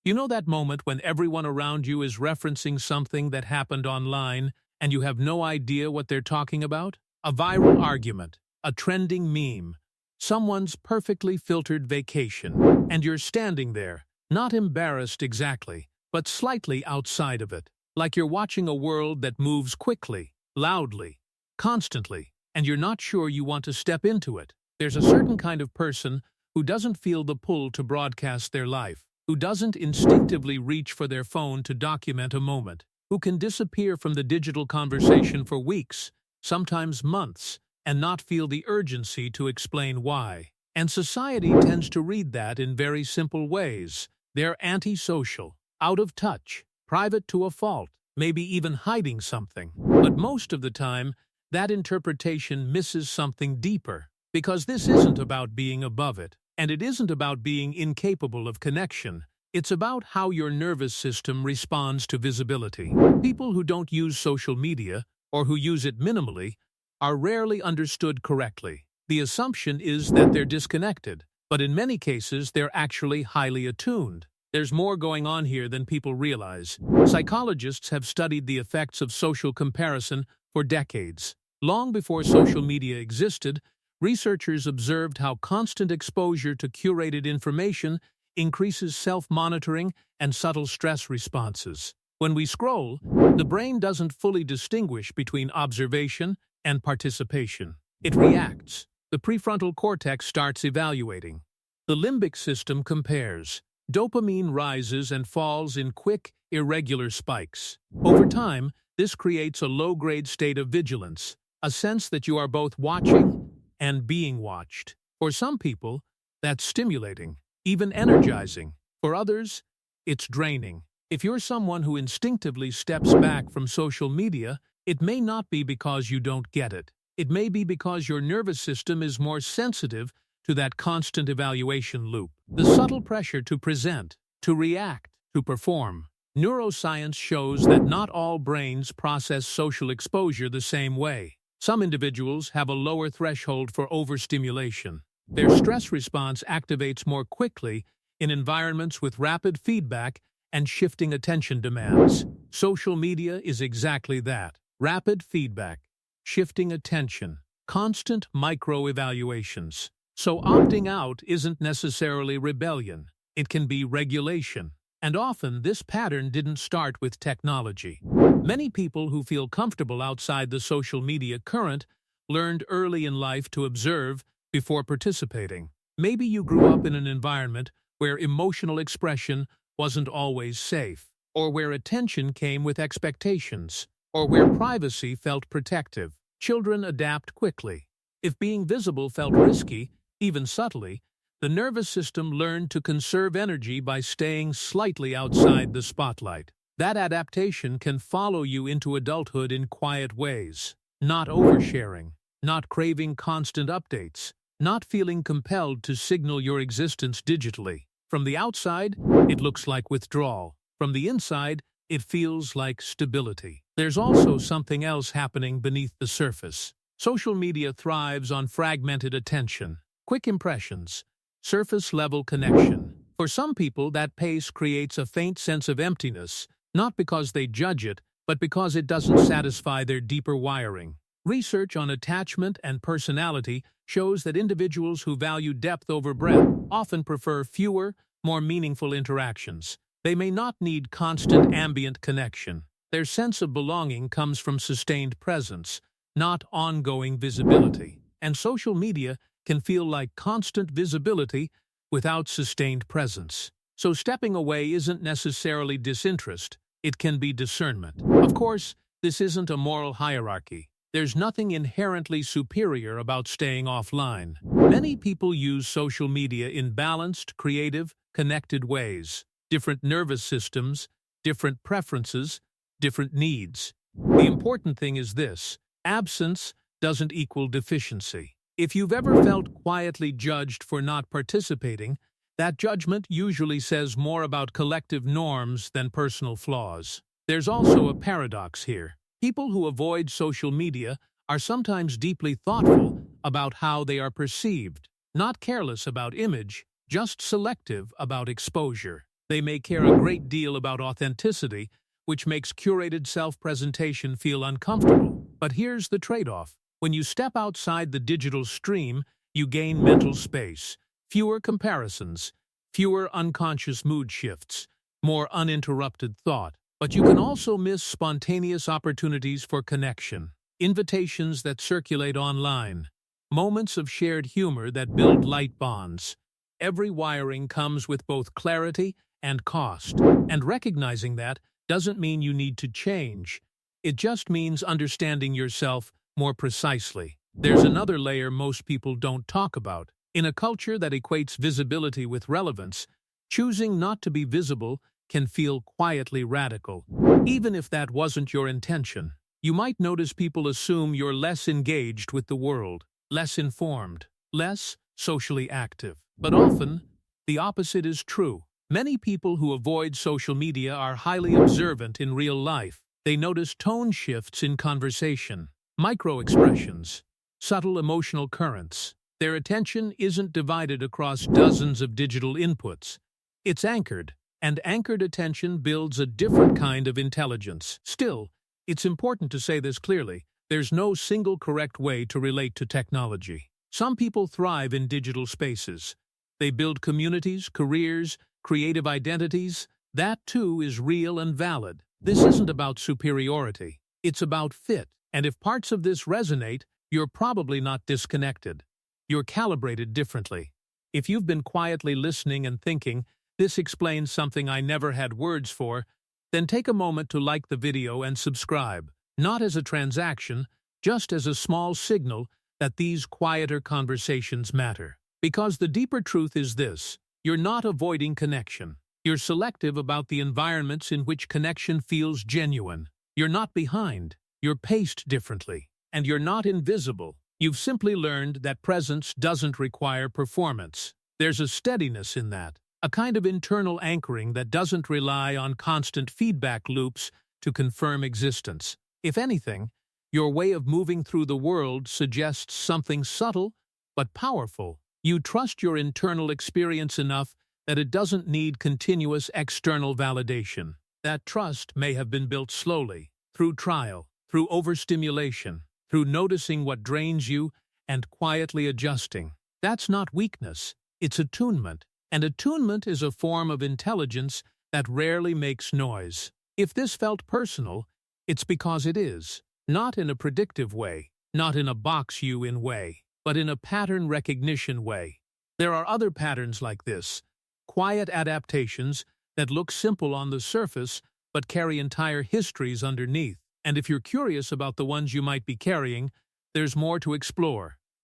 You know that moment when everyone around you is referencing something that happened online and you have no idea what they're talking about? A viral argument, a trending meme, someone's perfectly filtered vacation, and you're standing there, not embarrassed exactly, but slightly outside of it, like you're watching a world that moves quickly, loudly, constantly, and you're not sure you want to step into it. There's a certain kind of person who doesn't feel the pull to broadcast their life, who doesn't instinctively reach for their phone to document a moment, who can disappear from the digital conversation for weeks, sometimes months, and not feel the urgency to explain why. And society tends to read that in very simple ways. They're antisocial, out of touch, private to a fault, maybe even hiding something. But most of the time, that interpretation misses something deeper, because this isn't about being above it, and it isn't about being incapable of connection. It's about how your nervous system responds to visibility. People who don't use social media, or who use it minimally, are rarely understood correctly. The assumption is that they're disconnected, but in many cases they're actually highly attuned. There's more going on here than people realize. Psychologists have studied the effects of social comparison for decades. Long before social media existed, researchers observed how constant exposure to curated information increases self-monitoring and subtle stress responses. When we scroll, the brain doesn't fully distinguish between observation and participation. It reacts. The prefrontal cortex starts evaluating. The limbic system compares. Dopamine rises and falls in quick, irregular spikes. Over time, this creates a low-grade state of vigilance, a sense that you are both watching and being watched. For some people, that's stimulating, even energizing. For others, it's draining. If you're someone who instinctively steps back from social media, it may not be because you don't get it. It may be because your nervous system is more sensitive to that constant evaluation loop. The subtle pressure to present, to react, to perform. Neuroscience shows that not all brains process social exposure the same way. Some individuals have a lower threshold for overstimulation. Their stress response activates more quickly in environments with rapid feedback and shifting attention demands. Social media is exactly that. Rapid feedback, shifting attention, constant micro-evaluations. So opting out isn't necessarily rebellion. It can be regulation. And often this pattern didn't start with technology. Many people who feel comfortable outside the social media current learned early in life to observe before participating. Maybe you grew up in an environment where emotional expression wasn't always safe, or where attention came with expectations, or where privacy felt protective. Children adapt quickly. If being visible felt risky, even subtly, the nervous system learned to conserve energy by staying slightly outside the spotlight. That adaptation can follow you into adulthood in quiet ways. Not oversharing, not craving constant updates, not feeling compelled to signal your existence digitally. From the outside, it looks like withdrawal. From the inside, it feels like stability. There's also something else happening beneath the surface. Social media thrives on fragmented attention, quick impressions, surface-level connection. For some people, that pace creates a faint sense of emptiness, not because they judge it, but because it doesn't satisfy their deeper wiring. Research on attachment and personality shows that individuals who value depth over breadth often prefer fewer, more meaningful interactions. They may not need constant ambient connection. Their sense of belonging comes from sustained presence, not ongoing visibility. And social media can feel like constant visibility without sustained presence. So stepping away isn't necessarily disinterest, it can be discernment. Of course, this isn't a moral hierarchy. There's nothing inherently superior about staying offline. Many people use social media in balanced, creative, connected ways. Different nervous systems, different preferences, different needs. The important thing is this: absence doesn't equal deficiency. If you've ever felt quietly judged for not participating, that judgment usually says more about collective norms than personal flaws. There's also a paradox here. People who avoid social media are sometimes deeply thoughtful about how they are perceived, not careless about image, just selective about exposure. They may care a great deal about authenticity, which makes curated self-presentation feel uncomfortable. But here's the trade-off. When you step outside the digital stream, you gain mental space, fewer comparisons, fewer unconscious mood shifts, more uninterrupted thought. But you can also miss spontaneous opportunities for connection, invitations that circulate online, moments of shared humor that build light bonds. Every wiring comes with both clarity and cost, and recognizing that doesn't mean you need to change. It just means understanding yourself more precisely. There's another layer most people don't talk about. In a culture that equates visibility with relevance, choosing not to be visible can feel quietly radical. Even if that wasn't your intention, you might notice people assume you're less engaged with the world, less informed, less socially active. But often, the opposite is true. Many people who avoid social media are highly observant in real life. They notice tone shifts in conversation, micro-expressions, subtle emotional currents. Their attention isn't divided across dozens of digital inputs. It's anchored, and anchored attention builds a different kind of intelligence. Still, it's important to say this clearly. There's no single correct way to relate to technology. Some people thrive in digital spaces. They build communities, careers, creative identities. That too is real and valid. This isn't about superiority. It's about fit. And if parts of this resonate, you're probably not disconnected. You're calibrated differently. If you've been quietly listening and thinking, "This explains something I never had words for," then take a moment to like the video and subscribe. Not as a transaction, just as a small signal that these quieter conversations matter. Because the deeper truth is this: you're not avoiding connection. You're selective about the environments in which connection feels genuine. You're not behind. You're paced differently. And you're not invisible. You've simply learned that presence doesn't require performance. There's a steadiness in that, a kind of internal anchoring that doesn't rely on constant feedback loops to confirm existence. If anything, your way of moving through the world suggests something subtle but powerful. You trust your internal experience enough that it doesn't need continuous external validation. That trust may have been built slowly, through trial, through overstimulation, through noticing what drains you and quietly adjusting. That's not weakness, it's attunement. And attunement is a form of intelligence that rarely makes noise. If this felt personal, it's because it is. Not in a predictive way, not in a box you in way, but in a pattern recognition way. There are other patterns like this, quiet adaptations that look simple on the surface but carry entire histories underneath. And if you're curious about the ones you might be carrying, there's more to explore.